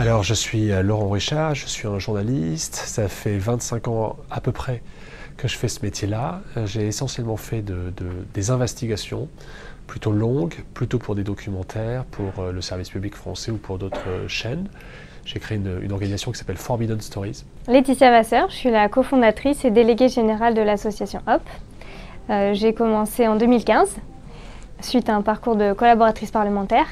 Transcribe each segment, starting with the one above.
Alors, je suis Laurent Richard, je suis un journaliste. Ça fait 25 ans à peu près que je fais ce métier-là. J'ai essentiellement fait des investigations plutôt longues, plutôt pour des documentaires, pour le service public français ou pour d'autres chaînes. J'ai créé une organisation qui s'appelle Forbidden Stories. Laetitia Vasseur, je suis la cofondatrice et déléguée générale de l'association HOP. J'ai commencé en 2015, suite à un parcours de collaboratrice parlementaire.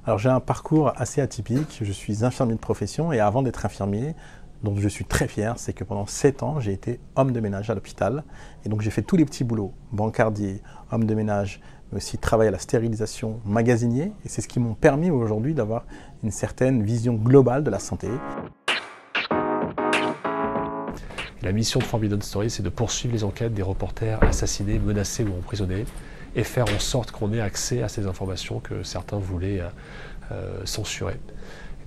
Alors j'ai un parcours assez atypique, je suis infirmier de profession et avant d'être infirmier, dont je suis très fier, c'est que pendant 7 ans, j'ai été homme de ménage à l'hôpital. Et donc j'ai fait tous les petits boulots, bancardier, homme de ménage, mais aussi travail à la stérilisation, magasinier. Et c'est ce qui m'a permis aujourd'hui d'avoir une certaine vision globale de la santé. La mission de Forbidden Stories, c'est de poursuivre les enquêtes des reporters assassinés, menacés ou emprisonnés et faire en sorte qu'on ait accès à ces informations que certains voulaient censurer.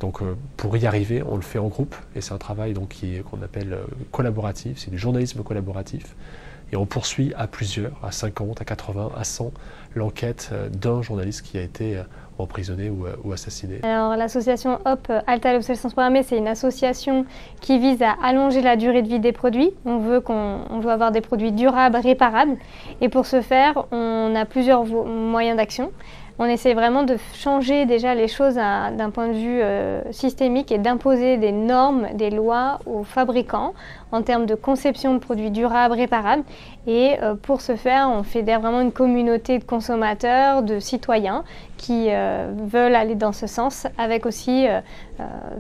Donc pour y arriver, on le fait en groupe et c'est un travail qu'on appelle collaboratif, c'est du journalisme collaboratif et on poursuit à plusieurs, à 50, à 80, à 100 l'enquête d'un journaliste qui a été emprisonné ou assassiné. Alors l'association HOP Halte à l'obsolescence programmée, c'est une association qui vise à allonger la durée de vie des produits. On veut avoir des produits durables, réparables et pour ce faire, on a plusieurs moyens d'action. On essaie vraiment de changer déjà les choses d'un point de vue systémique et d'imposer des normes, des lois aux fabricants en termes de conception de produits durables, réparables. Et pour ce faire, on fédère vraiment une communauté de consommateurs, de citoyens qui veulent aller dans ce sens, avec aussi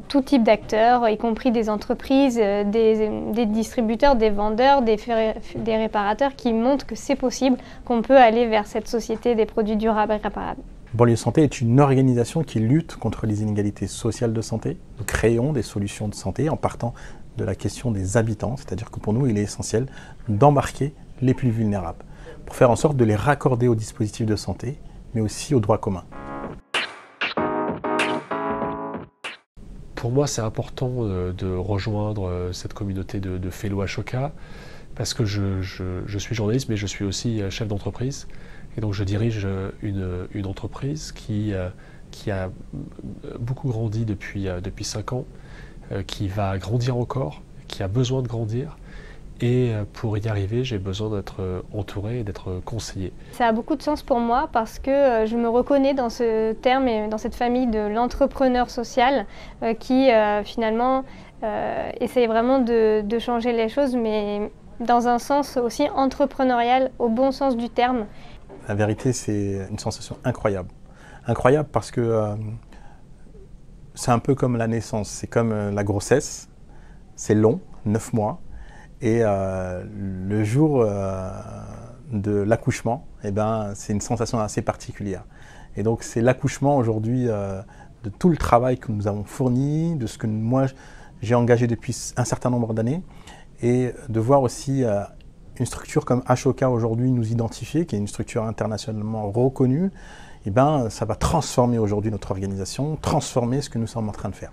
tout type d'acteurs, y compris des entreprises, des distributeurs, des vendeurs, des réparateurs qui montrent que c'est possible, qu'on peut aller vers cette société des produits durables et réparables. Banlieue Santé est une organisation qui lutte contre les inégalités sociales de santé. Nous créons des solutions de santé en partant de la question des habitants, c'est-à-dire que pour nous, il est essentiel d'embarquer les plus vulnérables pour faire en sorte de les raccorder aux dispositifs de santé, mais aussi aux droits communs. Pour moi, c'est important de rejoindre cette communauté de Fellow Ashoka parce que je suis journaliste, mais je suis aussi chef d'entreprise. Et donc je dirige une entreprise qui a beaucoup grandi depuis 5 ans, qui va grandir encore, qui a besoin de grandir. Et pour y arriver, j'ai besoin d'être entouré et d'être conseillé. Ça a beaucoup de sens pour moi parce que je me reconnais dans ce terme et dans cette famille de l'entrepreneur social qui finalement essaye vraiment de changer les choses, mais dans un sens aussi entrepreneurial, au bon sens du terme. La vérité, c'est une sensation incroyable. Incroyable parce que c'est un peu comme la naissance, c'est comme la grossesse, c'est long, 9 mois. Et le jour de l'accouchement, eh ben, c'est une sensation assez particulière. Et donc c'est l'accouchement aujourd'hui de tout le travail que nous avons fourni, de ce que moi j'ai engagé depuis un certain nombre d'années, et de voir aussi une structure comme Ashoka aujourd'hui nous identifier, qui est une structure internationalement reconnue, eh ben, ça va transformer aujourd'hui notre organisation, transformer ce que nous sommes en train de faire.